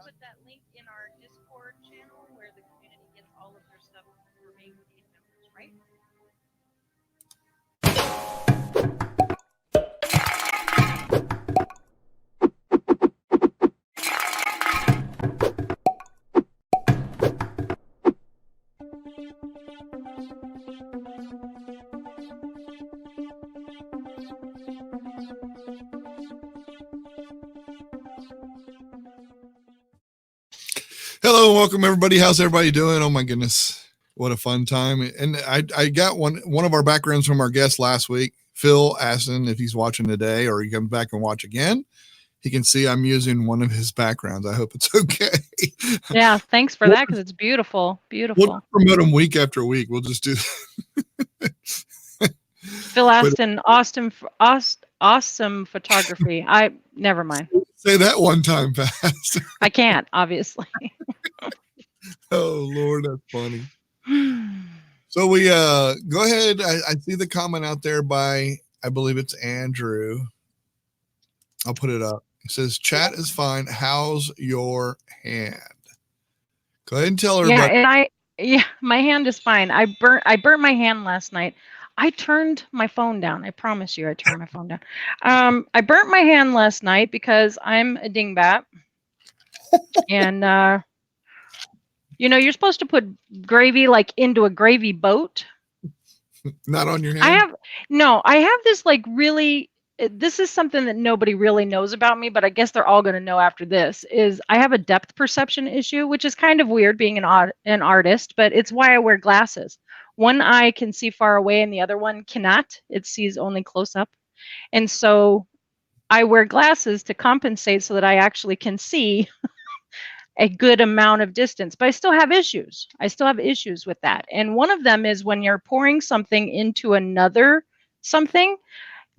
put that link in our Discord channel where the community gets all of their stuff for being paid members, right? Hello, welcome everybody. How's everybody doing? Oh my goodness, what a fun time! And I got one of our backgrounds from our guest last week, Phil Aston. If he's watching today or he comes back and watch again, he can see I'm using one of his backgrounds. I hope it's okay. Yeah, thanks for that because it's beautiful, beautiful. We'll promote him week after week. We'll just do. Phil Aston, awesome photography. Never mind. Say that one time fast. I can't, obviously. Oh Lord, that's funny. So we go ahead. I see the comment out there by, I believe it's Andrew. I'll put it up. It says chat is fine. How's your hand? Go ahead and tell her. Yeah, and my hand is fine. I burnt my hand last night. I turned my phone down. I promise you, I turned my phone down. I burnt my hand last night because I'm a dingbat. And you're supposed to put gravy like into a gravy boat. Not on your hand? I have this this is something that nobody really knows about me, but I guess they're all going to know after this, is I have a depth perception issue, which is kind of weird being an artist, but it's why I wear glasses. One eye can see far away and the other one cannot. It sees only close up. And so I wear glasses to compensate so that I actually can see a good amount of distance, but I still have issues. I still have issues with that. And one of them is when you're pouring something into another something,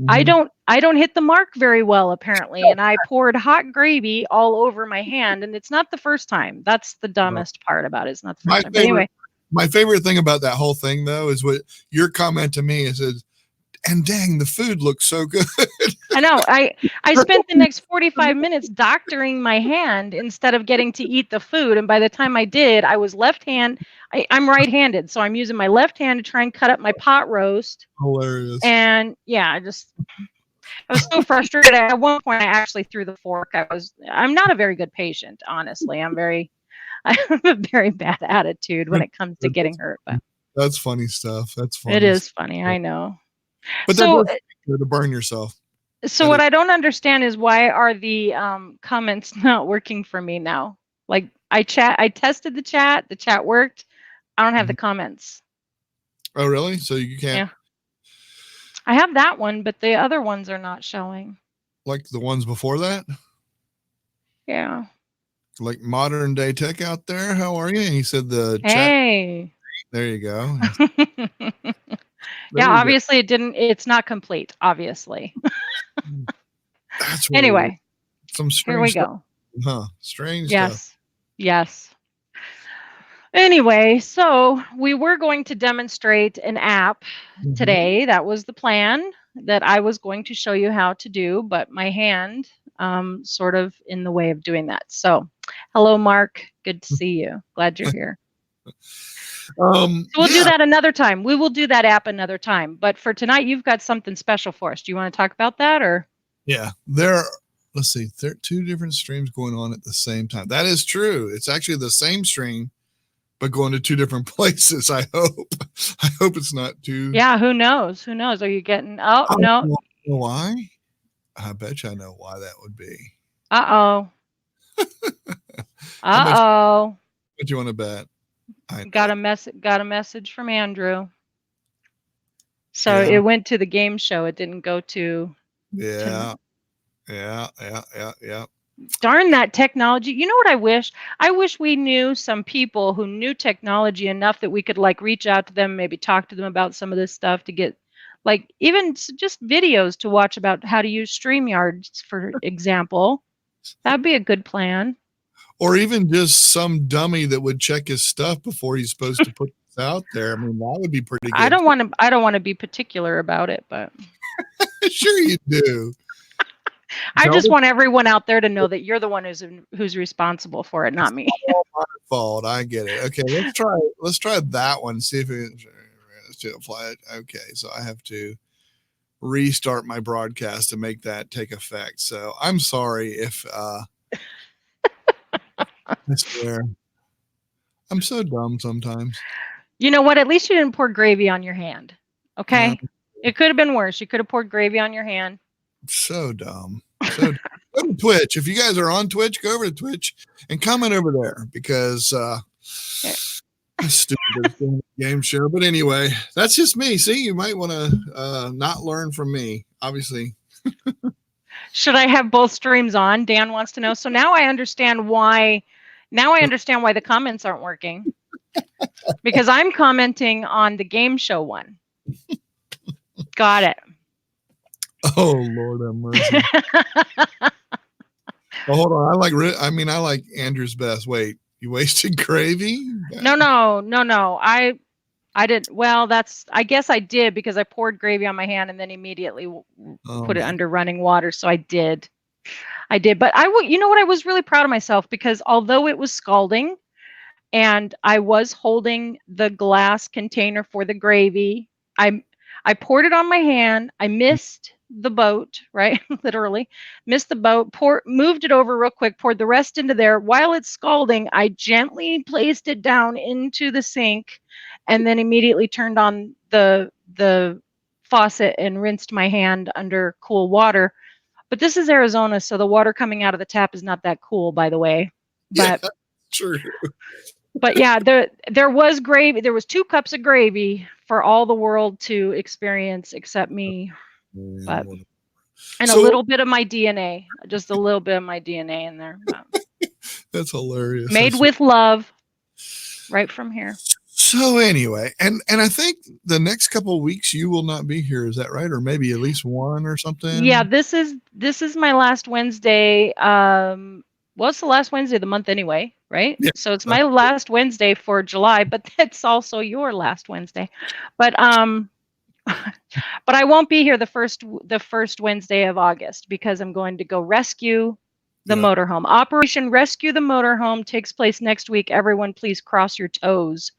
mm-hmm. I don't hit the mark very well, apparently. And I poured hot gravy all over my hand, and it's not the first time. That's the dumbest part about it. It's not the first time. But anyway. My favorite thing about that whole thing, though, is what your comment to me is, and dang, the food looks so good. I know. I spent the next 45 minutes doctoring my hand instead of getting to eat the food. And by the time I did, I was I'm right-handed. So I'm using my left hand to try and cut up my pot roast. Hilarious. And yeah, I was so frustrated. At one point, I actually threw the fork. I'm not a very good patient, honestly. I have a very bad attitude when it comes to getting hurt. But that's funny stuff. That's funny. It is funny. I know. But so to burn yourself. So what I don't understand is why are the comments not working for me now? Like I tested the chat worked. I don't have the comments. Oh, really? So you can't? Yeah. I have that one, but the other ones are not showing. Like the ones before that? Yeah. Like modern day tech out there. How are you? And he said the chat. There you go. Yeah, obviously it's not complete, obviously. That's really anyway. Weird. Some strange here we stuff. go. Huh. Strange stuff. Yes. Anyway, so we were going to demonstrate an app today. That was the plan that I was going to show you how to do, but my hand sort of in the way of doing that. So hello, Mark. Good to see you. Glad you're here. So we'll do that another time. We will do that app another time. But for tonight, you've got something special for us. Do you want to talk about that or? Yeah, let's see, there are two different streams going on at the same time. That is true. It's actually the same stream, but going to two different places. I hope it's not too. Yeah, who knows? Who knows? Are you getting? Oh, I no. Don't know why? I bet you I know why that would be. Uh-oh. What do you want to bet? Got a message from Andrew. So it went to the game show. It didn't go to. Yeah. Darn that technology. You know what I wish? I wish we knew some people who knew technology enough that we could reach out to them, maybe talk to them about some of this stuff to get even just videos to watch about how to use StreamYard, for example. That'd be a good plan. Or even just some dummy that would check his stuff before he's supposed to put this out there. I mean, that would be pretty good. I don't want to be particular about it, but sure you do. I just Zelda- want everyone out there to know that you're the one who's responsible for it, not me. fault. I get it. Okay, let's try that one. See if it to apply it. Okay, so I have to restart my broadcast to make that take effect. So I'm sorry if I swear. I'm so dumb sometimes. You know what? At least you didn't pour gravy on your hand. Okay. No. It could have been worse. You could have poured gravy on your hand. So dumb. So go to Twitch. If you guys are on Twitch, go over to Twitch and comment over there because I'm stupid game show. But anyway, that's just me. See, you might want to not learn from me, obviously. Should I have both streams on? Dan wants to know. So now I understand why the comments aren't working. Because I'm commenting on the game show one. Got it. Oh Lord have mercy. Well, hold on. I like Andrew's best. Wait, you wasted gravy? No. I didn't. Well, I guess I did because I poured gravy on my hand and then immediately put it under running water. So I did. But you know what? I was really proud of myself because although it was scalding and I was holding the glass container for the gravy, I poured it on my hand. I missed the boat, right? Literally missed the boat, moved it over real quick, poured the rest into there. While it's scalding, I gently placed it down into the sink and then immediately turned on the faucet and rinsed my hand under cool water. But this is Arizona, so the water coming out of the tap is not that cool, by the way. But yeah, true. But yeah, there was gravy. There was 2 cups of gravy for all the world to experience except me. But and a little bit of my DNA, just a little bit of my DNA in there. That's hilarious. Made with love, right from here. So anyway, and I think the next couple of weeks you will not be here. Is that right? Or maybe at least one or something? Yeah, this is my last Wednesday. Well, it's the last Wednesday of the month anyway, right? Yeah. So it's my last Wednesday for July, but it's also your last Wednesday. But but I won't be here the first Wednesday of August because I'm going to go rescue the motorhome. Operation Rescue the Motorhome takes place next week. Everyone, please cross your toes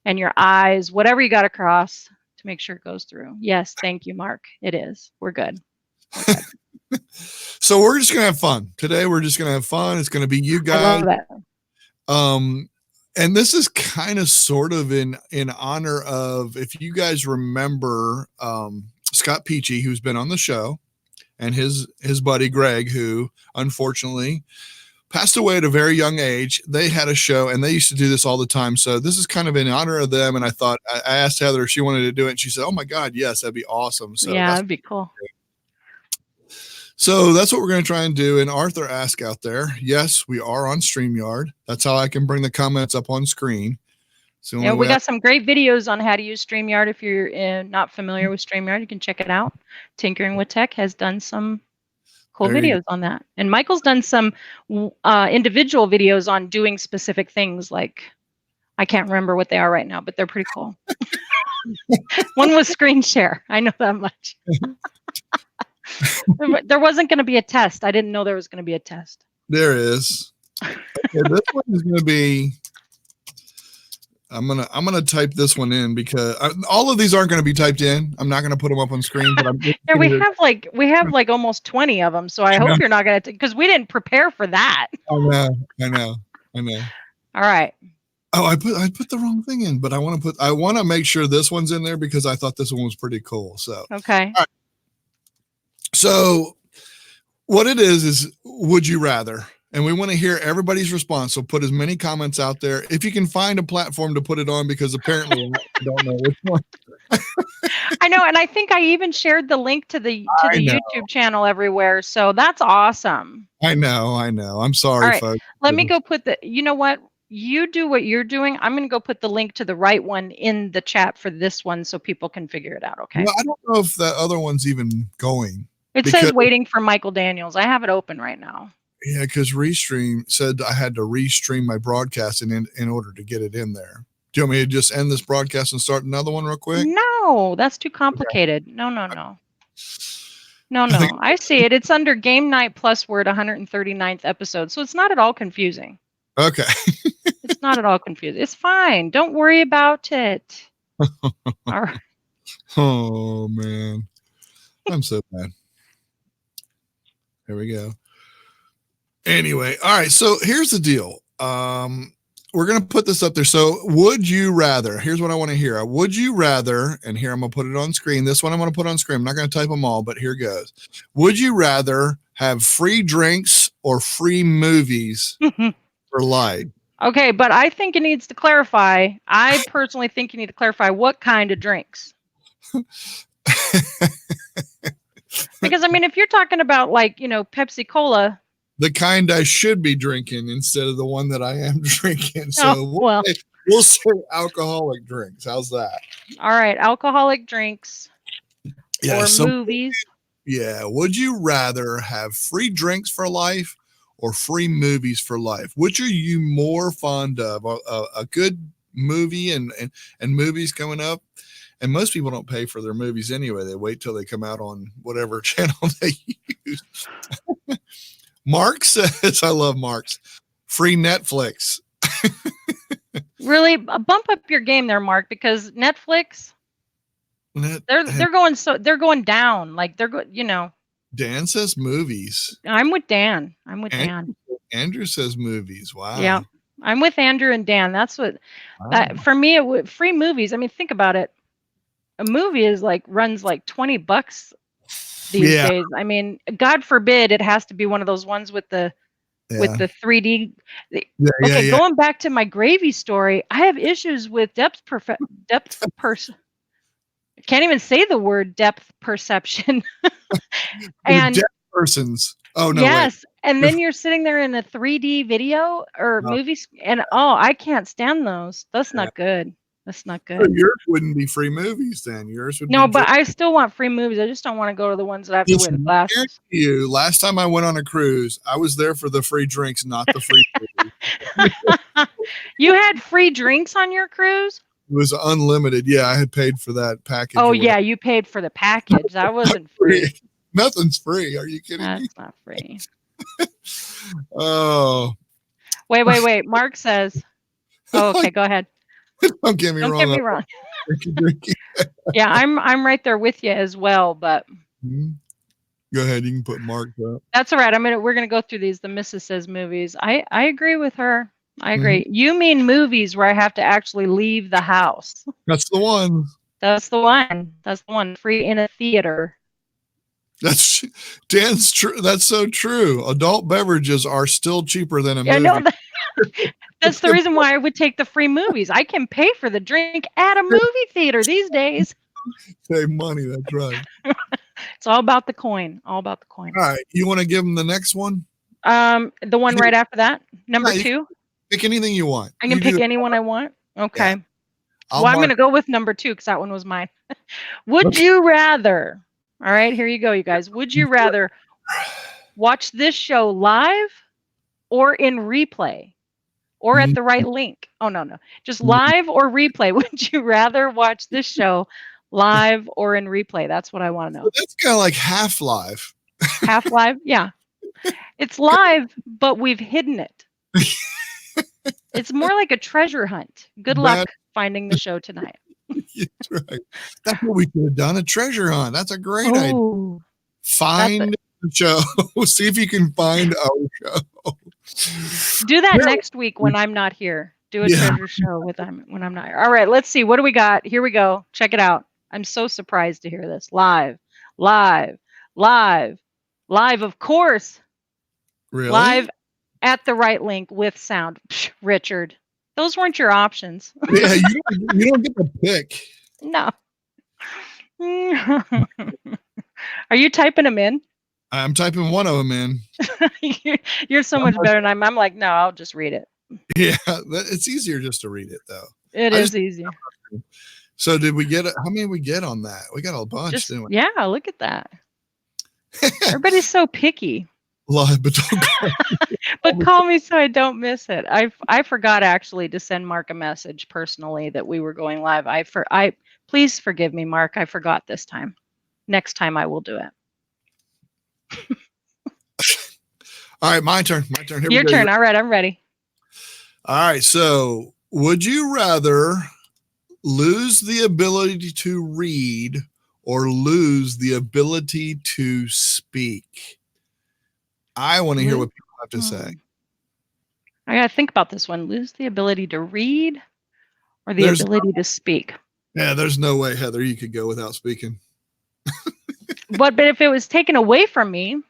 and your eyes, whatever you got to cross to make sure it goes through. Yes, thank you, Mark. It is. We're good. So we're just gonna have fun today. We're just gonna have fun. It's gonna be you guys. I love that. And this is kind of sort of in honor of, if you guys remember, Scott Peachy, who's been on the show, and his buddy Greg, who unfortunately passed away at a very young age. They had a show and they used to do this all the time. So this is kind of in honor of them. And I thought, I asked Heather if she wanted to do it, and she said, "Oh my God, yes, that'd be awesome." So yeah, that'd be cool. So that's what we're going to try and do. And Arthur asked out there, yes, we are on StreamYard. That's how I can bring the comments up on screen. So yeah, we got some great videos on how to use StreamYard. If you're not familiar with StreamYard, you can check it out. Tinkering with Tech has done some cool videos on that. And Michael's done some individual videos on doing specific things. Like, I can't remember what they are right now, but they're pretty cool. One was screen share. I know that much. There wasn't going to be a test. I didn't know there was going to be a test. There is. Okay, this one is going to be. I'm gonna type this one in because all of these aren't going to be typed in. I'm not going to put them up on screen. But yeah, we have like almost 20 of them. So I hope you're not going to, because we didn't prepare for that. I know. All right. Oh, I put the wrong thing in, but I want to make sure this one's in there because I thought this one was pretty cool. So okay. All right. So what it is would you rather? And we want to hear everybody's response. So put as many comments out there if you can find a platform to put it on, because apparently I don't know which one. I know, and I think I even shared the link to the YouTube channel everywhere. So that's awesome. I know. I'm sorry, folks. Let me go put you know what? You do what you're doing. I'm going to go put the link to the right one in the chat for this one so people can figure it out. Okay. Well, I don't know if that other one's even going. It says waiting for Michael Daniels. I have it open right now. Yeah, because Restream said I had to restream my broadcast in order to get it in there. Do you want me to just end this broadcast and start another one real quick? No, that's too complicated. Okay. No. No, no. I see it. It's under Game Night Plus Word 139th episode. So it's not at all confusing. Okay. It's not at all confusing. It's fine. Don't worry about it. All right. Oh man. I'm so bad. There we go. Anyway, all right. So here's the deal. We're gonna put this up there. So would you rather? Here's what I want to hear. Would you rather? And here I'm gonna put it on screen. This one I'm gonna put on screen. I'm not gonna type them all, but here goes. Would you rather have free drinks or free movies for life? Okay, but I think it needs to clarify. I personally think you need to clarify what kind of drinks. Because I mean, if you're talking about like, Pepsi Cola. The kind I should be drinking instead of the one that I am drinking. So well, we'll say alcoholic drinks. How's that? All right, alcoholic drinks Yeah, or movies. Yeah. Would you rather have free drinks for life or free movies for life? Which are you more fond of? A good movie and movies coming up? And most people don't pay for their movies anyway. They wait till they come out on whatever channel they use. Mark says, I love Mark's free Netflix. Really bump up your game there, Mark, because Netflix, they're going down. Like Dan says movies. I'm with Dan. Dan. Andrew says movies. Wow. Yeah. I'm with Andrew and Dan. That's what for me, free movies. I mean, think about it. A movie is runs like $20 these days. I mean, God forbid it has to be one of those ones with the 3D. Going back to my gravy story, I have issues with depth can't even say the word depth perception. And deaf persons. Oh no. Yes. Wait. And then you're sitting there in a 3D video or movies and I can't stand those. That's not good. That's not good. So yours wouldn't be free movies then. Yours would No, be but I still want free movies. I just don't want to go to the ones that I have to wear the glasses. Last time I went on a cruise, I was there for the free drinks, not the free movies. You had free drinks on your cruise? It was unlimited. Yeah, I had paid for that package. Oh, yeah, you paid for the package. That wasn't free. Nothing's free. Are you kidding me? That's not free. Oh. Wait. Mark says, okay, go ahead. Don't get me wrong. Yeah, I'm right there with you as well, but go ahead. You can put Mark up. That's all right. We're gonna go through these. The Mrs. Says movies. I agree with her. I agree. You mean movies where I have to actually leave the house? That's the one. That's the one. That's the one. Free in a theater. That's Dan's true. That's so true. Adult beverages are still cheaper than a movie. No, that's the reason why I would take the free movies. I can pay for the drink at a movie theater these days. Save money. That's right. It's all about the coin. All about the coin. All right. You want to give them the next one? The one right after that, number 2. Pick anything you want. I can pick anyone I want. Okay. Yeah. I'm going to go with number 2 because that one was mine. Would you rather? All right, here you go, you guys. Would you rather watch this show live or in replay or at the right link? Oh, no. Just live or replay. Would you rather watch this show live or in replay? That's what I want to know. That's kind of like half live. Half live? Yeah. It's live, but we've hidden it. It's more like a treasure hunt. Good luck finding the show tonight. That's right. That's what we could have done, a treasure hunt. That's a great idea. Find the show. See if you can find our show. Do that next week when I'm not here. Do a treasure show when I'm not here. All right, let's see. What do we got? Here we go. Check it out. I'm so surprised to hear this. Live, of course. Really? Live at the right link with sound. Psh, Richard. Those weren't your options. Yeah, you don't get to pick. No. Are you typing them in? I'm typing one of them in. You're so much better than I'm like, no, I'll just read it. Yeah, it's easier just to read it, though. It is easy. So did we get how many did we get on that? We got a bunch, didn't we? Yeah, look at that. Everybody's so picky. Live, but don't call but call me so I don't miss it. I forgot actually to send Mark a message personally that we were going live. Please forgive me, Mark. I forgot this time. Next time I will do it. All right, my turn. My turn. Here Your we go. turn. All right, I'm ready. All right. So, would you rather lose the ability to read or lose the ability to speak? I want to hear what people have to say. I got to think about this one. Lose the ability to read or the There's ability to speak? Yeah, there's no way, Heather, you could go without speaking. But if it was taken away from me,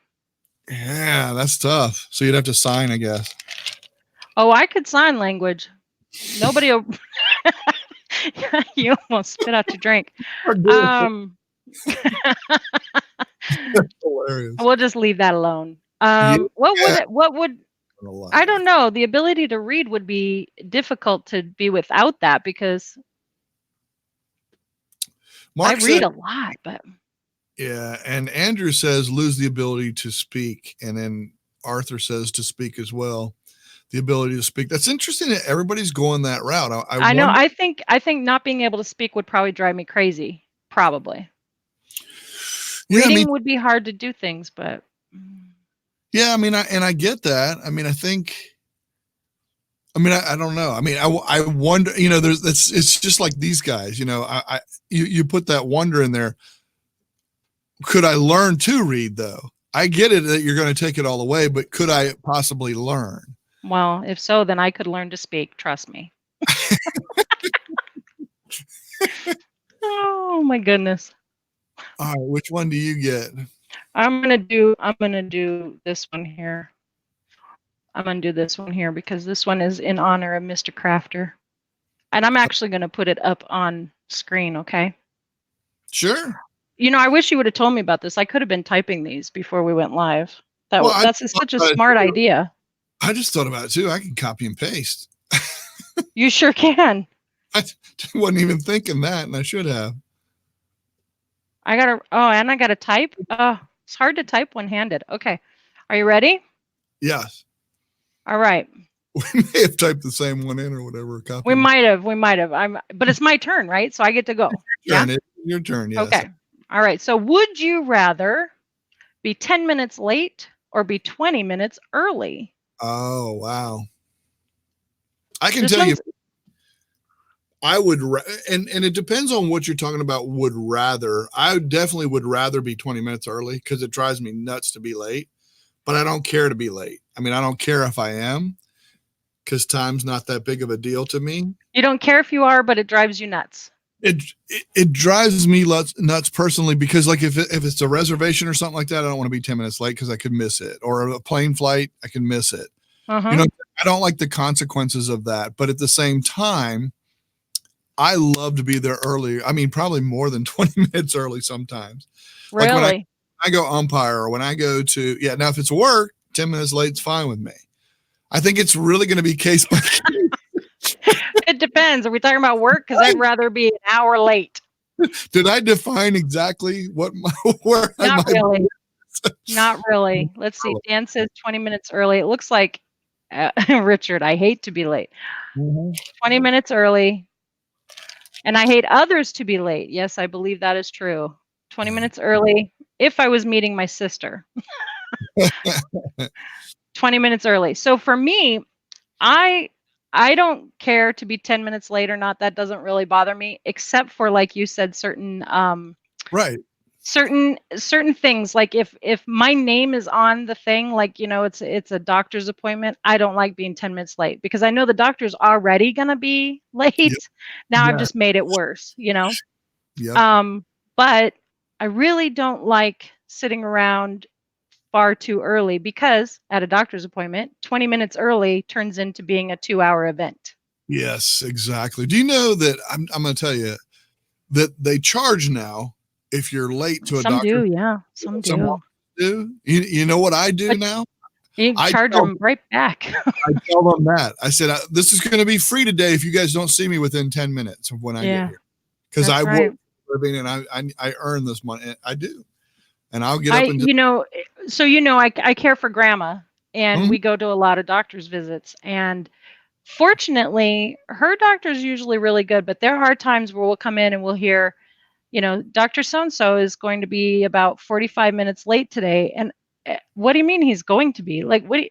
Yeah, that's tough. So you'd have to sign, I guess. oh, I could sign language. Nobody will. You almost spit out your drink. Hilarious. We'll just leave that alone. What would I don't know. The ability to read would be difficult to be without that because Mark I read said, a lot, but yeah, and Andrew says lose the ability to speak, and then Arthur says to speak as well. The ability to speak. That's interesting that everybody's going that route. I know. I think not being able to speak would probably drive me crazy. Probably. Yeah, Reading would be hard to do things, but yeah, I mean, I get that. I mean, I don't know. I mean, I wonder, you know, it's just like these guys, you know, you put that wonder in there. Could I learn to read though? I get it that you're going to take it all away, but could I possibly learn? Well, if so, then I could learn to speak. Trust me. Oh my goodness. All right, which one do you get? I'm gonna do this one here. I'm gonna do this one here because this one is in honor of Mr. Crafter. And I'm actually gonna put it up on screen, okay? Sure. You know, I wish you would have told me about this. I could have been typing these before we went live. That's such a smart idea. I just thought about it too. I can copy and paste. You sure can. I wasn't even thinking that, and I should have. And I gotta type. It's hard to type one-handed. Okay, are you ready? Yes. All right. We may have typed the same one in or whatever. We might have. But it's my turn, right? So I get to go. Your turn. Yes. Okay. All right. So would you rather be 10 minutes late or be 20 minutes early? Oh, wow. I can tell you, I would, and it depends on what you're talking about. Would rather, I definitely would rather be 20 minutes early because it drives me nuts to be late, but I don't care to be late. I mean, I don't care if I am because time's not that big of a deal to me. You don't care if you are, but it drives you nuts. It drives me nuts personally because like if it's a reservation or something like that, I don't want to be 10 minutes late because I could miss it, or a plane flight, I can miss it. You know, I don't like the consequences of that, but at the same time, I love to be there early. I mean, probably more than 20 minutes early sometimes. Really? Like when I go umpire or when I go to, now if it's work, 10 minutes late is fine with me. I think it's really going to be case by case. It depends. Are we talking about work? Because I'd rather be an hour late. Did I define exactly what where Not really. Not really. Let's see. Dan says 20 minutes early. It looks like Richard, I hate to be late. 20 minutes early. And I hate others to be late. Yes, I believe that is true. 20 minutes early if I was meeting my sister. 20 minutes early. So for me, I don't care to be 10 minutes late or not. That doesn't really bother me, except for, like you said, certain certain things. Like if my name is on the thing, like, you know, it's a doctor's appointment, I don't like being 10 minutes late because I know the doctor's already gonna be late. Yep. Now I've just made it worse, you know. Yep. But I really don't like sitting around far too early because at a doctor's appointment, 20 minutes early turns into being a 2-hour event. Yes, exactly. Do you know that I'm going to tell you that they charge now if you're late to a doctor? Some do, yeah. Some do. You know what I do now? You charge them right back. I tell them that. I said, this is going to be free today if you guys don't see me within 10 minutes of when I get here. Because I work for a living and I earn this money. I do. And I'll get up and you know, so you know, I care for grandma and we go to a lot of doctor's visits, and fortunately her doctor's usually really good, but there are times where we'll come in and we'll hear, you know, Dr. So-and-so is going to be about 45 minutes late today. And what do you mean he's going to be? Like, what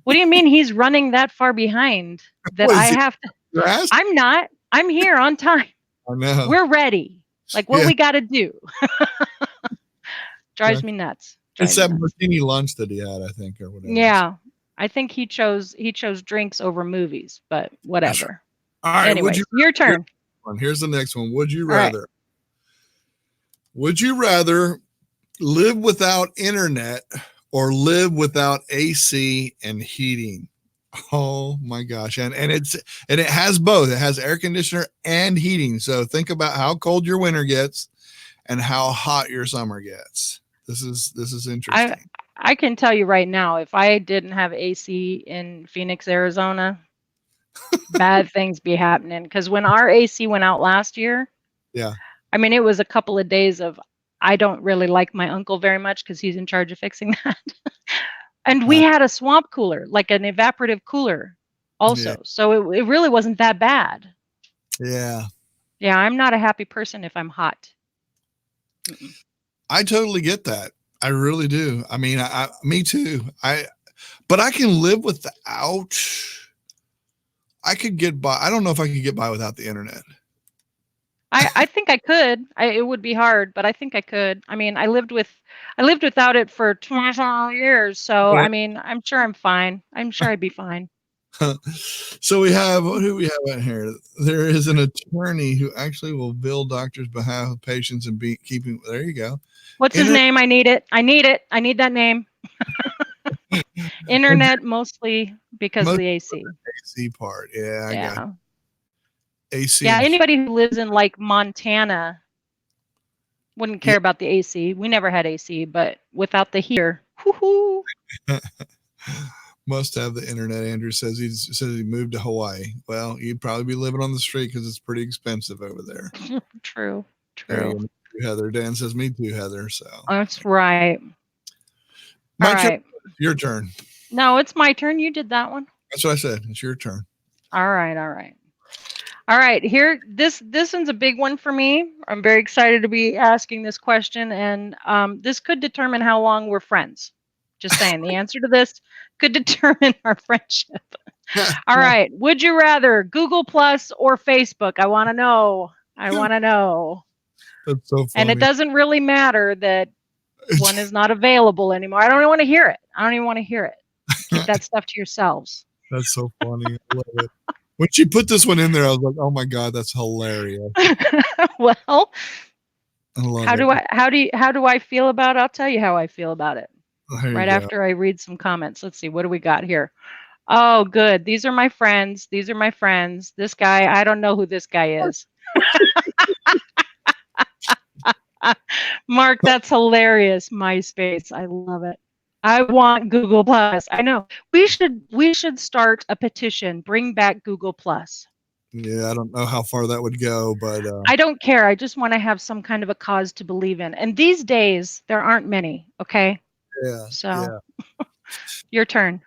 do you mean he's running that far behind that What I is it? have to? Grass? I'm not. I'm here on time. I know. We're ready. Like, what Yeah. we got to do. Drives Yeah. me nuts. It's Drives me that nuts. martini lunch that he had, I think, or whatever. Yeah. I think he chose drinks over movies, but whatever. All right. Anyway, your turn. Here's the next one. Would you All right. rather? Would you rather live without internet or live without AC and heating? Oh my gosh. And it has both. It has air conditioner and heating. So think about how cold your winter gets and how hot your summer gets. This is interesting. I can tell you right now, if I didn't have AC in Phoenix, Arizona, bad things be happening. Because when our AC went out last year, Yeah. I mean, it was a couple of days of, I don't really like my uncle very much because he's in charge of fixing that. And we had a swamp cooler, like an evaporative cooler also. Yeah. So it really wasn't that bad. Yeah. Yeah, I'm not a happy person if I'm hot. Mm-mm. I totally get that. I really do. I mean, me too. But I can live without. I could get by. I don't know if I could get by without the internet. I think I could. It would be hard, but I think I could. I mean, I lived without it for 25 years, so Right. I mean, I'm sure I'm fine. I'm sure I'd be fine. So what do we have out here? There is an attorney who actually will bill doctors' behalf of patients and be keeping. There you go. What's his name? I need it. I need that name. Internet mostly because of the AC. AC part. Yeah, I got it. AC. Yeah, anybody who lives in like Montana wouldn't care about the AC. We never had AC, but without the heater, whoo-hoo. Must have the internet. Andrew says he moved to Hawaii. Well, you'd probably be living on the street because it's pretty expensive over there. True. Heather. Dan says me too, Heather. So that's right. My turn. Your turn. No, it's my turn. You did that one. That's what I said. It's your turn. All right. Here, this one's a big one for me. I'm very excited to be asking this question, and this could determine how long we're friends. Just saying, the answer to this could determine our friendship. All right. Would you rather Google Plus or Facebook? I want to know. That's so funny. And it doesn't really matter that one is not available anymore. I don't even want to hear it. Keep that stuff to yourselves. That's so funny. I love it. When she put this one in there, I was like, "Oh my god, that's hilarious." Well, I love how it. do I feel about it? I'll tell you how I feel about it. Right after I read some comments. Let's see, what do we got here? Oh, good. These are my friends. This guy, I don't know who this guy is. Mark, that's hilarious. MySpace. I love it. I want Google Plus. I know. We should start a petition. Bring back Google Plus. Yeah, I don't know how far that would go, but I don't care. I just want to have some kind of a cause to believe in. And these days, there aren't many. Okay. Yeah. So, your turn.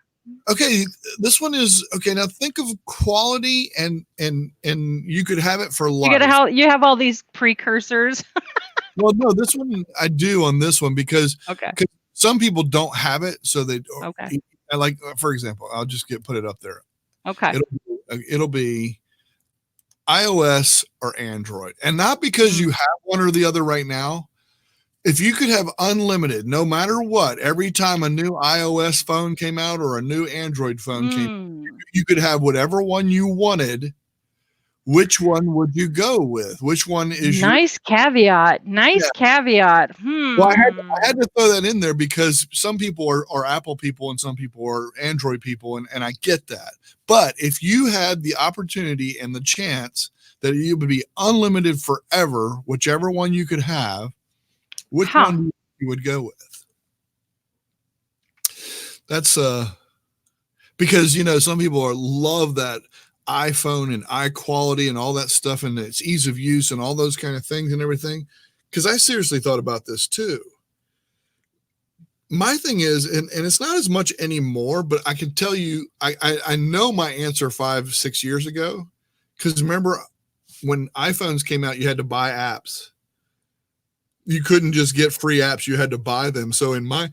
Okay, this one is okay. Now think of quality, and you could have it for life. You have all these precursors. Well, no, this one I do on this one because okay. Some people don't have it, so they okay. Like for example, I'll just put it up there. Okay. It'll be iOS or Android, and not because you have one or the other right now. If you could have unlimited, no matter what, every time a new iOS phone came out or a new Android phone came, you could have whatever one you wanted. Which one would you go with? Which one is nice caveat? Caveat. Well, I had to throw that in there because some people are Apple people and some people are Android people, and I get that. But if you had the opportunity and the chance that you would be unlimited forever, whichever one you could have, which one you would go with? That's because some people love that iPhone and iQuality and all that stuff and its ease of use and all those kind of things and everything. Because I seriously thought about this too. My thing is, and it's not as much anymore, but I can tell you, I know my answer 5-6 years ago. Because remember when iPhones came out, you had to buy apps. You couldn't just get free apps. You had to buy them. So in my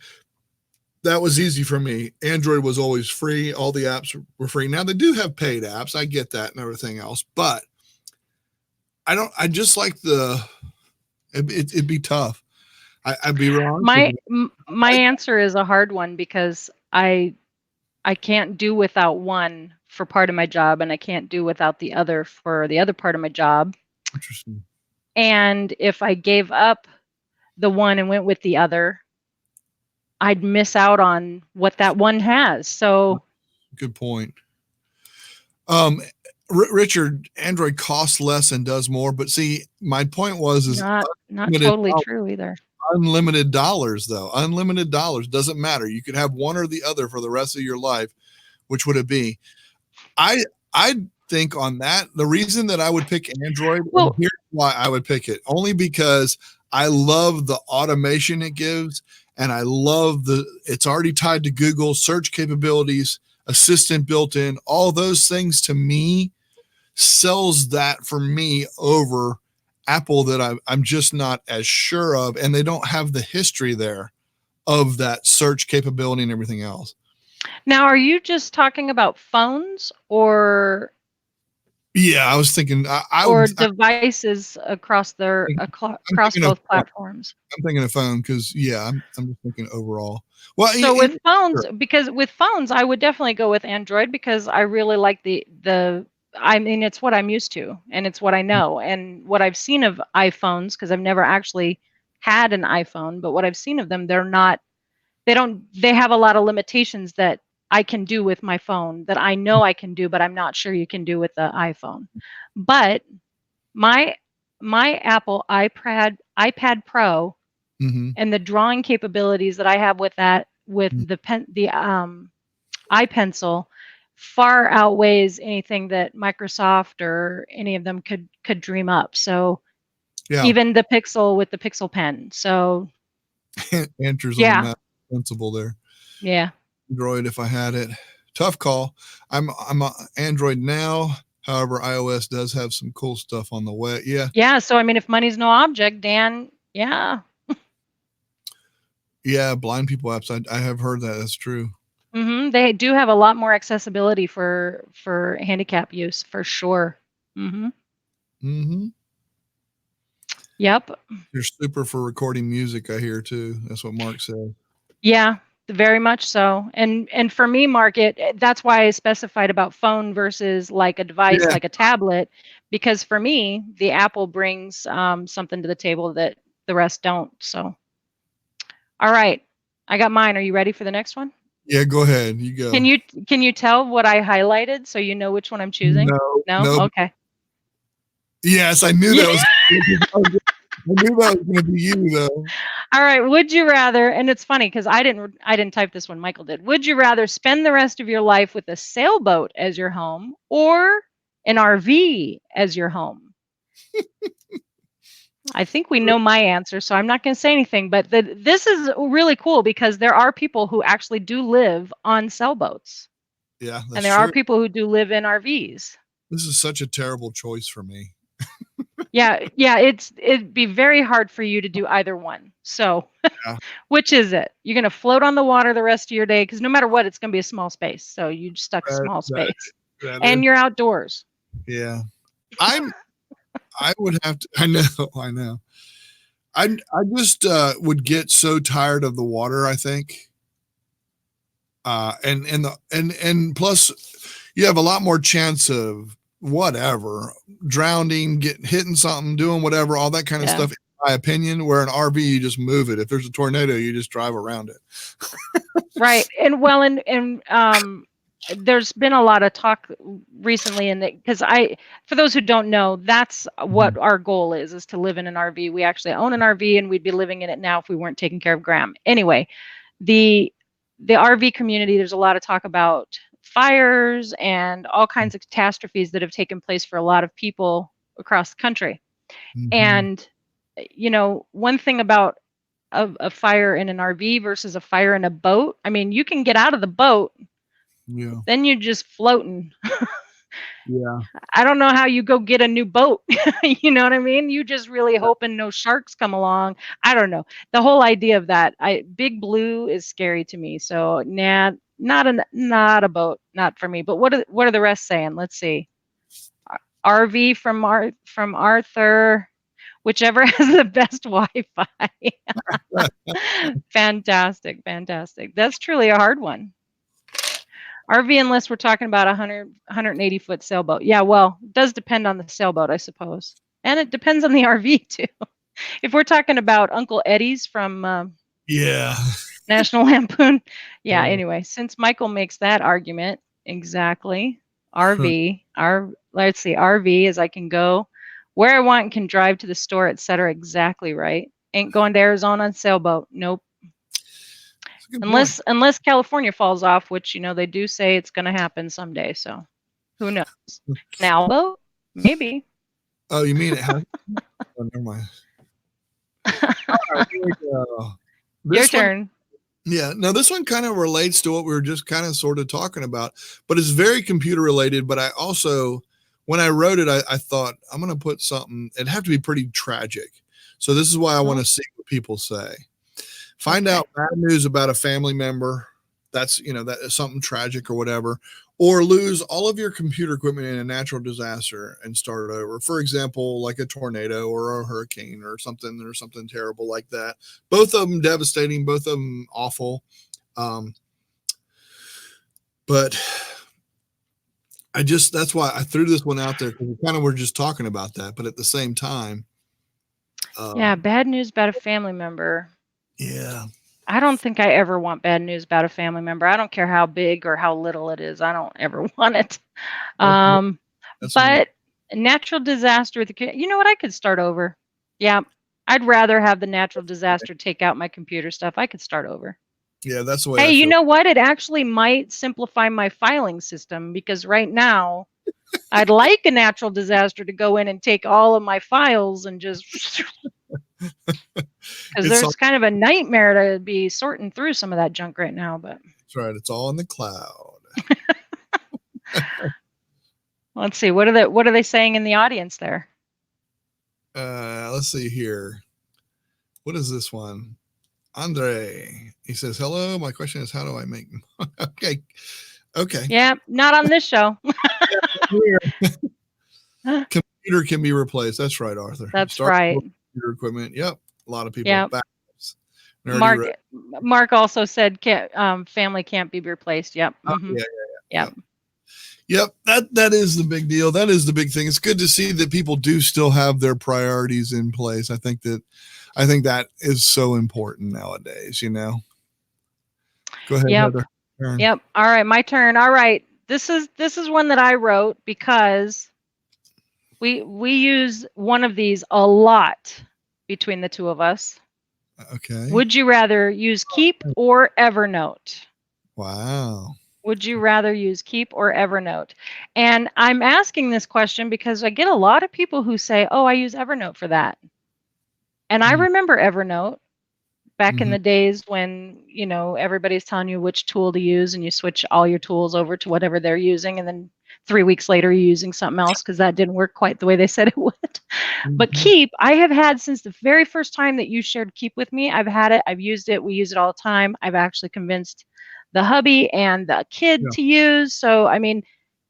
that was easy for me. Android was always free. All the apps were free. Now they do have paid apps. I get that and everything else, but I just like it'd be tough. I'd be wrong. My answer is a hard one because I can't do without one for part of my job, and I can't do without the other for the other part of my job. Interesting. And if I gave up the one and went with the other, I'd miss out on what that one has. So good point. Richard, Android costs less and does more, but see, my point is not totally true either. Unlimited dollars, though. Unlimited dollars doesn't matter. You could have one or the other for the rest of your life. Which would it be? I think on that, the reason that I would pick Android, well, here's why I would pick it. Only because I love the automation it gives, and I love it's already tied to Google search capabilities, assistant built in, all those things to me sells that for me over Apple that I'm just not as sure of, and they don't have the history there of that search capability and everything else. Now, are you just talking about phones or? Yeah, I was thinking devices across both platforms. I'm thinking of phone because I'm just thinking overall. Well, so with phones, because with phones, I would definitely go with Android because I really like I mean, it's what I'm used to and it's what I know and what I've seen of iPhones, because I've never actually had an iPhone, but what I've seen of them, they have a lot of limitations that I can do with my phone that I know I can do, but I'm not sure you can do with the iPhone. But my Apple iPad Pro and the drawing capabilities that I have with that, with the iPencil, far outweighs anything that Microsoft or any of them could dream up. So even the Pixel with the Pixel Pen. So enters on that principle there. Yeah. Android if I had it. Tough call. I'm on Android now. However, iOS does have some cool stuff on the way. Yeah. Yeah. So I mean, if money's no object, Dan. Yeah. Yeah, blind people apps. I have heard that. That's true. They do have a lot more accessibility for handicap use for sure. Yep. You're super for recording music, I hear too. That's what Mark said. Yeah, very much so. And for me, Mark, that's why I specified about phone versus like a device, like a tablet, because for me, the Apple brings something to the table that the rest don't. So, all right, I got mine. Are you ready for the next one? Yeah, go ahead. You go. Can you tell what I highlighted so you know which one I'm choosing? No? Okay. Yes, I knew that was. I knew that was going to be you, though. All right. Would you rather? And it's funny because I didn't type this one. Michael did. Would you rather spend the rest of your life with a sailboat as your home or an RV as your home? I think we know my answer, so I'm not going to say anything. But this is really cool because there are people who actually do live on sailboats. Yeah, that's and there are people who do live in RVs. This is such a terrible choice for me. Yeah, it'd be very hard for you to do either one. So, which is it? You're going to float on the water the rest of your day because no matter what, it's going to be a small space. So you just stuck a small space, and you're outdoors. Yeah, I would have to. I know. I just would get so tired of the water. I think, and plus, you have a lot more chance of whatever drowning, hitting something, doing whatever, all that kind of stuff. In my opinion, where an RV you just move it. If there's a tornado, you just drive around it. Right, and there's been a lot of talk recently, because for those who don't know, that's what our goal is to live in an RV. We actually own an RV, and we'd be living in it now if we weren't taking care of Graham. Anyway, the RV community, there's a lot of talk about fires and all kinds of catastrophes that have taken place for a lot of people across the country. And, one thing about a fire in an RV versus a fire in a boat, I mean, you can get out of the boat, then you're just floating. Yeah. I don't know how you go get a new boat. You know what I mean? You just really hoping no sharks come along. I don't know. The whole idea of that, Big Blue is scary to me. So nah, not a boat, not for me. But what are the rest saying? Let's see. RV from Arthur, whichever has the best Wi-Fi. Fantastic, fantastic. That's truly a hard one. RV, unless we're talking about 180 foot sailboat. Yeah, well, it does depend on the sailboat, I suppose. And it depends on the RV too. If we're talking about Uncle Eddie's from Yeah. National Lampoon. Yeah, Oh. anyway, since Michael makes that argument, exactly. RV, let's see, RV is I can go where I want and can drive to the store, etc. Exactly right. Ain't going to Arizona on sailboat. Nope. That's a good point. Unless California falls off, which they do say it's going to happen someday. So who knows? Canal boat, maybe. Oh, you mean it has? Oh, never mind. All right, here we go. Your turn. Yeah, no, this one kind of relates to what we were just kind of sort of talking about, but it's very computer related. But I also, when I wrote it, I thought I'm going to put something, it'd have to be pretty tragic. So this is why I want to see what people say. Find out bad news about a family member. That's, that is something tragic or whatever, or lose all of your computer equipment in a natural disaster and start it over. For example, like a tornado or a hurricane or something terrible like that. Both of them devastating, both of them awful. But that's why I threw this one out there, because we kind of were just talking about that, but at the same time. Yeah, bad news about a family member. Yeah. I don't think I ever want bad news about a family member. I don't care how big or how little it is. I don't ever want it. But natural disaster, you know what? I could start over. Yeah. I'd rather have the natural disaster take out my computer stuff. I could start over. Yeah, that's the way. Hey, you know what? It actually might simplify my filing system, because right now I'd like a natural disaster to go in and take all of my files and just... Because there's kind of a nightmare to be sorting through some of that junk right now. But that's right. It's all in the cloud. Let's see. What are they saying in the audience there? Let's see here. What is this one? Andre. He says, "Hello. My question is, how do I make?" Okay. Yeah, not on this show. Computer can be replaced. That's right, Arthur. That's right. Computer equipment. Yep. A lot of people. Yep. Mark also said family can't be replaced. Yep. Mm-hmm. Yep. That is the big deal. That is the big thing. It's good to see that people do still have their priorities in place. I think that is so important nowadays, Go ahead, yep. Heather. Yep. All right, my turn. All right. This is one that I wrote because we use one of these a lot between the two of us. Okay. Would you rather use Keep or Evernote? Wow. Would you rather use Keep or Evernote? And I'm asking this question because I get a lot of people who say, "Oh, I use Evernote for that." And I remember Evernote back in the days when, everybody's telling you which tool to use, and you switch all your tools over to whatever they're using, and then 3 weeks later you're using something else because that didn't work quite the way they said it would. But Keep, I have had since the very first time that you shared Keep with me. I've had it. I've used it. We use it all the time. I've actually convinced the hubby and the kid to use. So,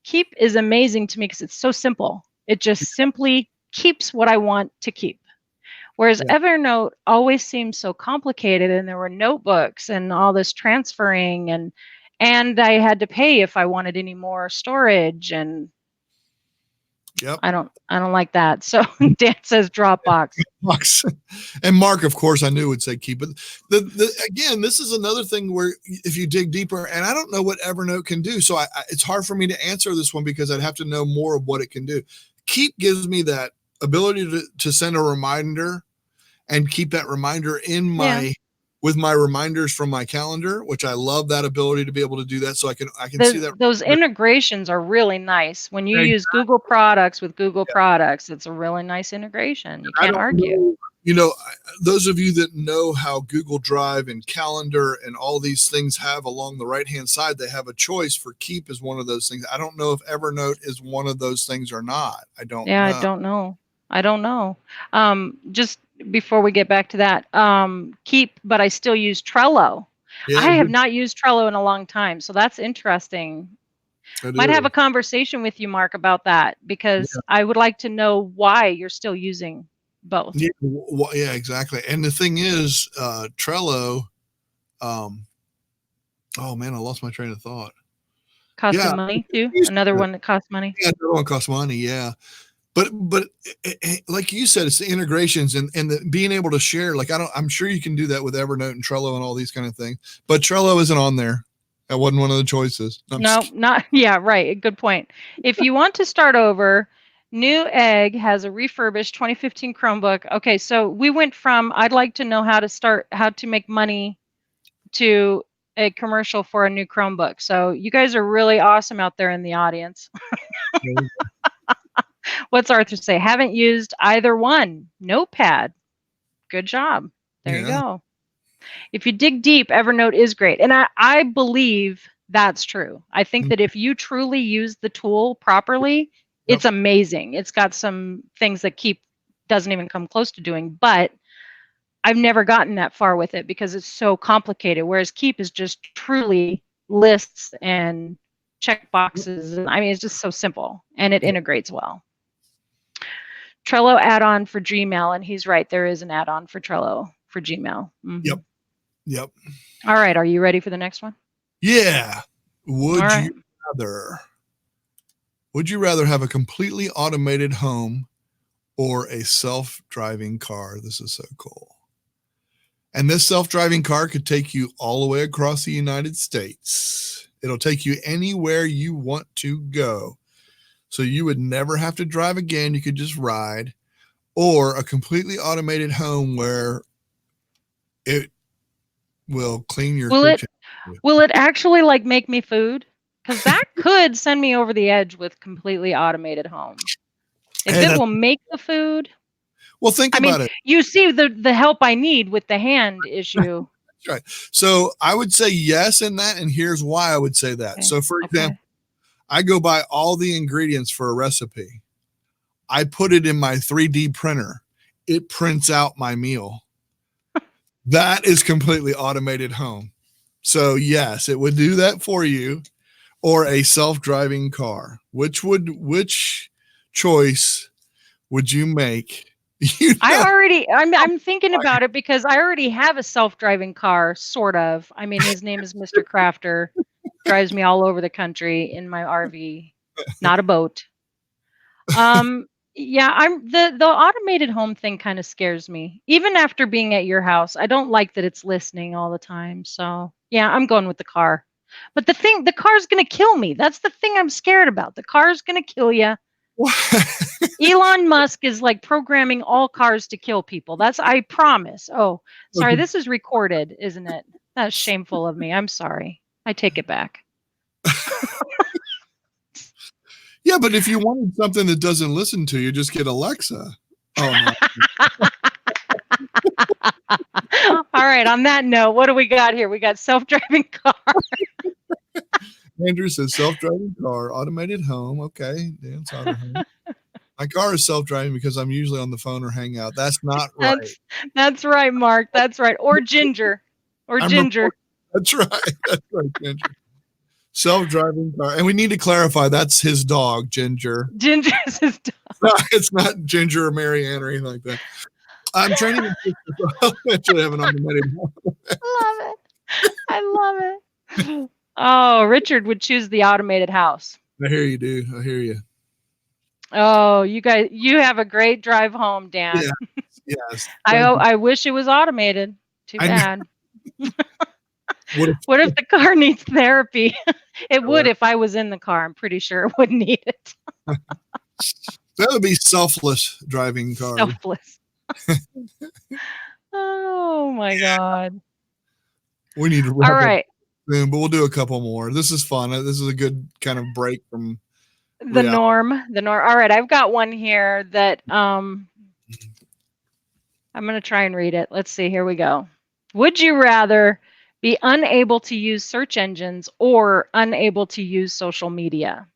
Keep is amazing to me because it's so simple. It just simply keeps what I want to keep. Whereas Evernote always seemed so complicated, and there were notebooks and all this transferring, and I had to pay if I wanted any more storage, and I don't like that. So Dan says Dropbox. And Mark, of course, I knew would say Keep. But again, this is another thing where if you dig deeper, and I don't know what Evernote can do, so it's hard for me to answer this one because I'd have to know more of what it can do. Keep gives me that ability to send a reminder and keep that reminder in with my reminders from my calendar, which I love that ability to be able to do that. So I can see that. Those integrations are really nice. When you use Google products with Google products, it's a really nice integration. You can't argue. Those of you that know how Google Drive and Calendar and all these things have along the right-hand side, they have a choice for Keep is one of those things. I don't know if Evernote is one of those things or not. I don't Yeah, know. I don't know. Just before we get back to that, Keep, but I still use Trello. Yeah, I have not used Trello in a long time, so that's interesting. Might have a conversation with you, Mark, about that, because I would like to know why you're still using both. Yeah, exactly. And the thing is, Trello, oh man, I lost my train of thought. Costs money too. Another one that costs money. Yeah, another one costs money. Yeah. But like you said, it's the integrations and the being able to share. Like I'm sure you can do that with Evernote and Trello and all these kind of things. But Trello isn't on there. That wasn't one of the choices. No, not. Yeah, right. Good point. If you want to start over, Newegg has a refurbished 2015 Chromebook. Okay, so we went from I'd like to know how to make money to a commercial for a new Chromebook. So you guys are really awesome out there in the audience. What's Arthur say? Haven't used either one. Notepad. Good job. There you go. If you dig deep, Evernote is great. And I believe that's true. I think that if you truly use the tool properly, it's amazing. It's got some things that Keep doesn't even come close to doing, but I've never gotten that far with it because it's so complicated. Whereas Keep is just truly lists and check boxes. I mean, it's just so simple and it integrates well. Trello add-on for Gmail, and he's right. There is an add-on for Trello for Gmail. Mm-hmm. Yep. All right. Are you ready for the next one? Yeah. Would you rather have a completely automated home or a self-driving car? This is so cool. And this self-driving car could take you all the way across the United States. It'll take you anywhere you want to go. So you would never have to drive again. You could just ride. Or a completely automated home where it will clean your kitchen. Will it actually like make me food? Because that could send me over the edge with completely automated home. If it will make the food. Well, think about it. You see the help I need with the hand issue. That's right. So I would say yes in that, and here's why I would say that. Okay. So for example, I go buy all the ingredients for a recipe. I put it in my 3D printer. It prints out my meal. That is completely automated home. So yes, it would do that for you. Or a self-driving car. Which choice would you make? I'm thinking about it because I already have a self-driving car, sort of. I mean, his name is Mr. Crafter. Drives me all over the country in my RV, not a boat. Yeah, the automated home thing kind of scares me. Even after being at your house, I don't like that it's listening all the time. So yeah, I'm going with the car. But the car's going to kill me. That's the thing I'm scared about. The car's going to kill you. Elon Musk is like programming all cars to kill people. I promise. Oh, sorry. This is recorded, isn't it? That's shameful of me. I'm sorry. I take it back. Yeah, but if you wanted something that doesn't listen to you, just get Alexa. Oh, no. All right. On that note, what do we got here? We got self-driving car. Andrew says self-driving car, automated home. Okay. Dance auto home. My car is self-driving because I'm usually on the phone or hang out. That's not right. That's right, Mark. That's right. Or Ginger. Ginger. That's right. That's right, Ginger. Self-driving car. And we need to clarify that's his dog, Ginger. Ginger is his dog. It's not Ginger or Mary Ann or anything like that. I'm training him to eventually have an automated home. Love it. I love it. Oh, Richard would choose the automated house. I hear you, dude. I hear you. Oh, you have a great drive home, Dan. Yeah. Yes. I wish it was automated. Too bad. What if the car needs therapy? It would if I was in the car. I'm pretty sure it would need it. That would be selfless driving car. Selfless. Oh my God. We need to wrap all right. Soon, but we'll do a couple more. This is fun. This is a good kind of break from the norm. All right, I've got one here that I'm going to try and read it. Let's see. Here we go. Would you rather be unable to use search engines or unable to use social media?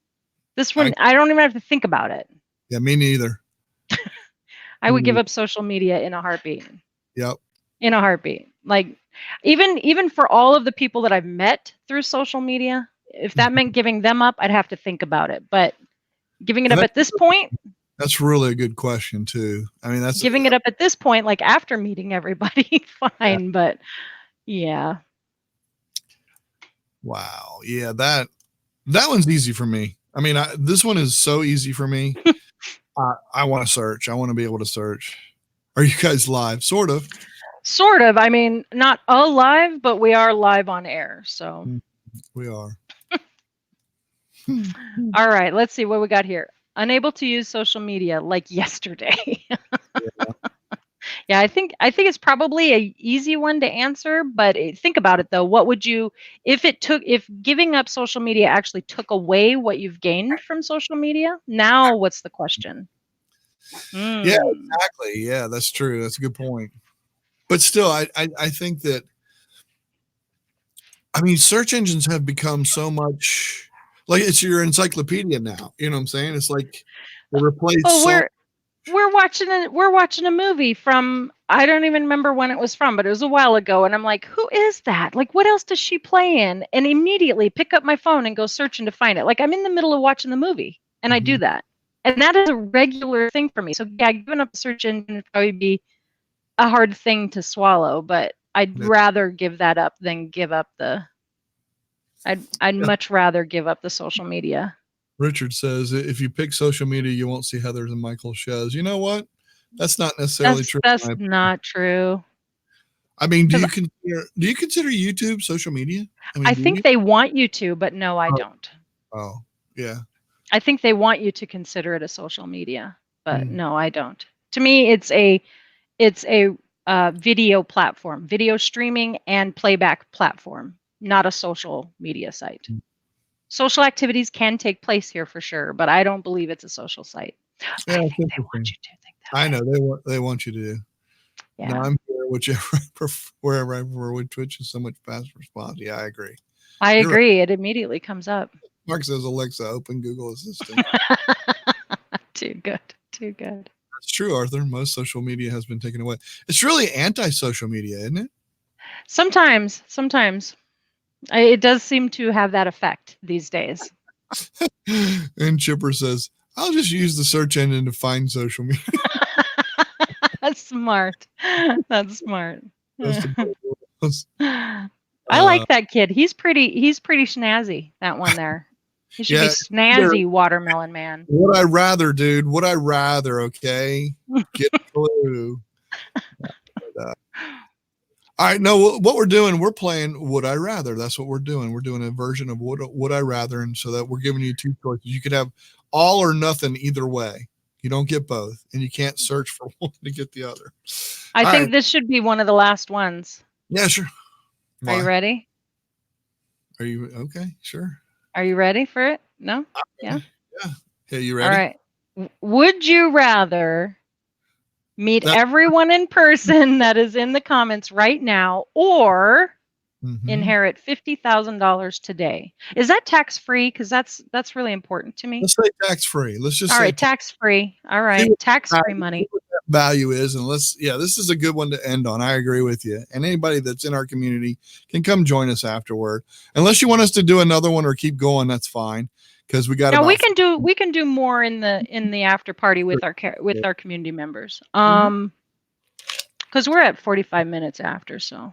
This one, I don't even have to think about it. Yeah, me neither. I would give up social media in a heartbeat. Yep. In a heartbeat. Like even for all of the people that I've met through social media, if that meant giving them up, I'd have to think about it. But giving it up at this point, that's really a good question too. I mean, that's giving it up at this point, like after meeting everybody, fine. Yeah. But yeah. Wow. Yeah, that one's easy for me. I mean, this one is so easy for me. I want to search. I want to be able to search. Are you guys live? Sort of. Sort of. I mean, not alive, but we are live on air. So we are. All right. Let's see what we got here. Unable to use social media like yesterday. Yeah, I think it's probably a easy one to answer, but think about it though. What would you, if giving up social media actually took away what you've gained from social media? Now, what's the question? Yeah, exactly. Yeah, that's true. That's a good point. But still, I think that, I mean, search engines have become so much like it's your encyclopedia now. You know what I'm saying? It's like they replace. Oh, we're watching a movie from, I don't even remember when it was from, but it was a while ago. And I'm like, who is that? Like, what else does she play in? And immediately pick up my phone and go searching to find it. Like I'm in the middle of watching the movie and I do that. And that is a regular thing for me. So yeah, giving up a search engine would probably be a hard thing to swallow, but I'd rather give that up than give up I'd much rather give up the social media. Richard says, if you pick social media, you won't see Heather's and Michael's shows. You know what? That's not necessarily true. That's not true. I mean, do you consider YouTube social media? I think they want you to, but no, I don't. Oh, yeah. I think they want you to consider it a social media, but no, I don't. To me, it's a video platform, video streaming and playback platform, not a social media site. Social activities can take place here for sure, but I don't believe it's a social site. Yeah, I think they want you to think that. I know they want you to do. Yeah. No, I'm here wherever I prefer with Twitch is so much faster response. Yeah, I agree. I agree. Right. It immediately comes up. Mark says, Alexa, open Google Assistant. Too good. Too good. That's true, Arthur. Most social media has been taken away. It's really anti-social media, isn't it? Sometimes. It does seem to have that effect these days. And Chipper says, I'll just use the search engine to find social media. That's smart. That's smart. I like that kid. He's pretty snazzy, that one there. He should be snazzy Watermelon Man. Would I rather, dude? Would I rather, okay? Get a clue. All right, no, what we're doing, we're playing Would I Rather. That's what we're doing. We're doing a version of Would I Rather, and so that we're giving you two choices. You could have all or nothing either way. You don't get both, and you can't search for one to get the other. I think this should be one of the last ones. Yeah, sure. Why? Are you ready? Are you okay? Sure. Are you ready for it? No? Yeah. Yeah. Hey, you ready? All right. Would you rather meet everyone in person that is in the comments right now, or inherit $50,000 today? Is that tax-free? Because that's really important to me. Let's say tax-free. Let's just say tax-free. All right, tax-free money. What that value is, and this is a good one to end on. I agree with you. And anybody that's in our community can come join us afterward. Unless you want us to do another one or keep going, that's fine. Because we got. No, we can do more in the after party with our community members. Because we're at 45 minutes after, so.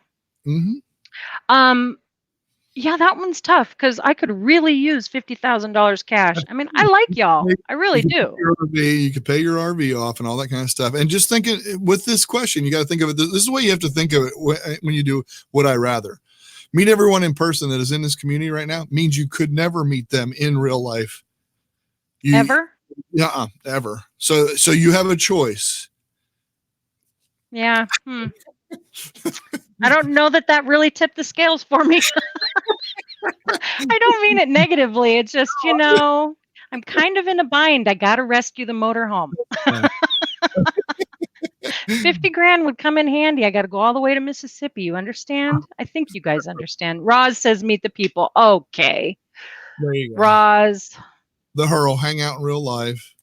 Yeah, that one's tough because I could really use $50,000 cash. I mean, I like y'all. I really do. You could pay your RV off and all that kind of stuff. And just thinking with this question, you got to think of it. This is the way you have to think of it when you do Would I Rather. Meet everyone in person that is in this community right now means you could never meet them in real life. Ever? Yeah, ever. So you have a choice. Yeah. I don't know that really tipped the scales for me. I don't mean it negatively. It's just, I'm kind of in a bind. I got to rescue the motorhome. 50 grand would come in handy. I got to go all the way to Mississippi. You understand? I think you guys understand. Roz says, meet the people. Okay. There you go. Roz. The Hurl, hang out in real life.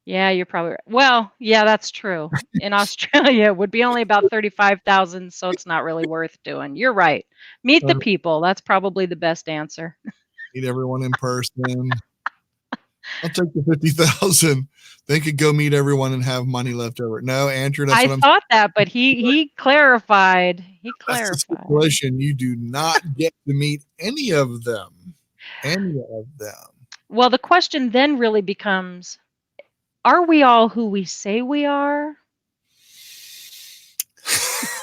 Yeah, you're probably right. Well, yeah, that's true. In Australia, it would be only about 35,000, so it's not really worth doing. You're right. Meet the people. That's probably the best answer. Meet everyone in person. I'll take the 50,000. They could go meet everyone and have money left over. No, Andrew, that's I what I'm thought that, but he clarified. He That's the clarified. stipulation. You do not get to meet any of them. Any of them. Well, the question then really becomes, are we all who we say we are?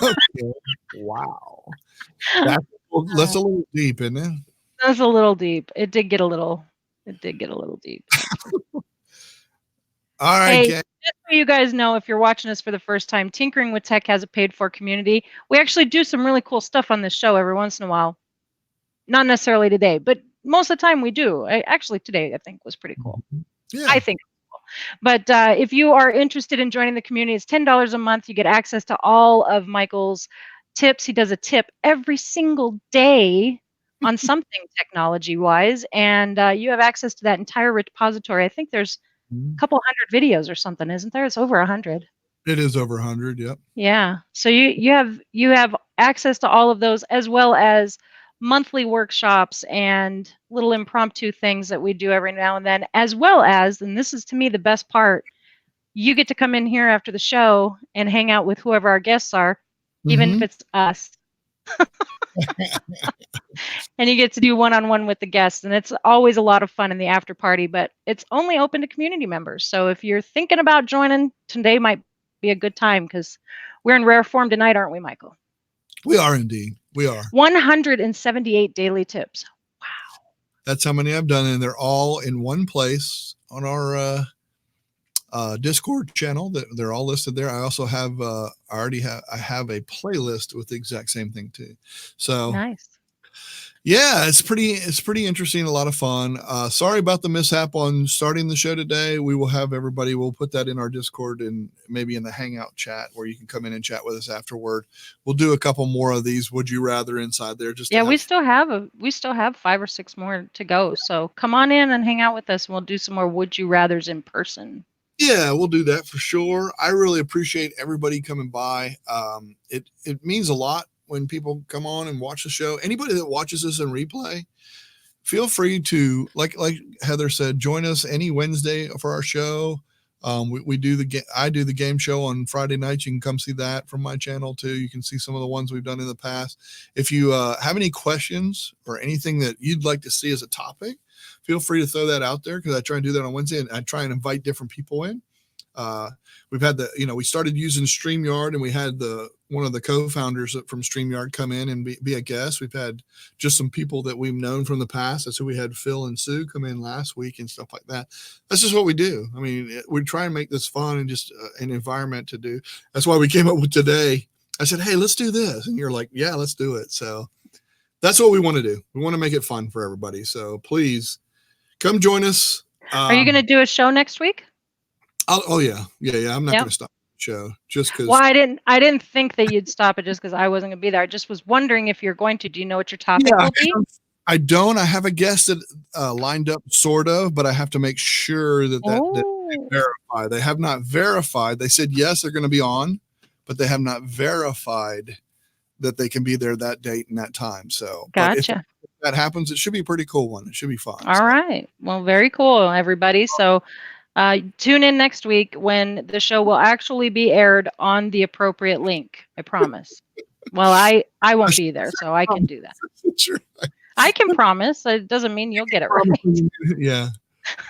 Okay. Wow. That's a little deep, isn't it? That's a little deep. It did get a little deep. All right, Hey, gang. just so you guys know, if you're watching us for the first time, Tinkering with Tech has a paid-for community. We actually do some really cool stuff on this show every once in a while. Not necessarily today, but most of the time we do. Actually, today I think was pretty cool. Yeah. I think. But if you are interested in joining the community, it's $10 a month. You get access to all of Michael's tips. He does a tip every single day on something technology-wise, and you have access to that entire repository. I think there's a couple hundred videos or something, isn't there? It's over 100. It is over 100. Yep. Yeah. So you have access to all of those, as well as monthly workshops and little impromptu things that we do every now and then, as well as, and this is to me the best part, you get to come in here after the show and hang out with whoever our guests are, even if it's us. And you get to do one-on-one with the guests, and it's always a lot of fun in the after party, but it's only open to community members. So if you're thinking about joining, today might be a good time, because we're in rare form tonight, aren't we, Michael? We are indeed. We are. 178 daily tips. Wow. That's how many I've done, and they're all in one place on our Discord channel. That they're all listed there. I also have I have a playlist with the exact same thing too. So nice. Yeah, it's pretty interesting, a lot of fun. Sorry about the mishap on starting the show today. We will have everybody, we'll put that in our Discord and maybe in the Hangout chat where you can come in and chat with us afterward. We'll do a couple more of these Would You Rather inside there. We still have 5 or 6 more to go. So come on in and hang out with us, and we'll do some more Would You Rathers in person. Yeah, we'll do that for sure. I really appreciate everybody coming by. It means a lot when people come on and watch the show. Anybody that watches us in replay, feel free to, like Heather said, join us any Wednesday for our show. I do the game show on Friday nights. You can come see that from my channel too. You can see some of the ones we've done in the past. If you have any questions or anything that you'd like to see as a topic, feel free to throw that out there, because I try and do that on Wednesday, and I try and invite different people in. We've had we started using StreamYard, and we had one of the co-founders from StreamYard come in and be a guest. We've had just some people that we've known from the past. That's who we had, Phil and Sue, come in last week and stuff like that. That's just what we do. I mean, we try and make this fun and just an environment to do. That's why we came up with today. I said, hey, let's do this. And you're like, yeah, let's do it. So that's what we want to do. We want to make it fun for everybody. So please come join us. Are you going to do a show next week? Oh yeah. I'm not going to stop the show just because. Well, I didn't think that you'd stop it just because I wasn't going to be there. I just was wondering if you're going to. Do you know what your topic will be? I don't. I have a guest that lined up, sort of, but I have to make sure that they verify. They have not verified. They said yes, they're going to be on, but they have not verified that they can be there that date and that time. So, gotcha. If that happens, it should be a pretty cool one. It should be fun. All right. Well, very cool, everybody. So. Tune in next week when the show will actually be aired on the appropriate link. I promise. Well, I won't be there, so I can do that. Sure. I can promise. It doesn't mean you'll get it right. Yeah.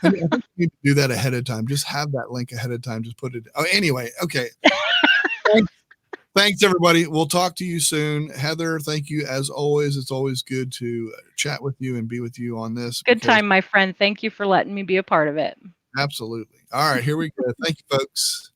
I think you need to do that ahead of time. Just have that link ahead of time. Just put it. Oh, anyway. Okay. Thanks, everybody. We'll talk to you soon. Heather, thank you as always. It's always good to chat with you and be with you on this. Good time, my friend. Thank you for letting me be a part of it. Absolutely. All right, here we go. Thank you, folks.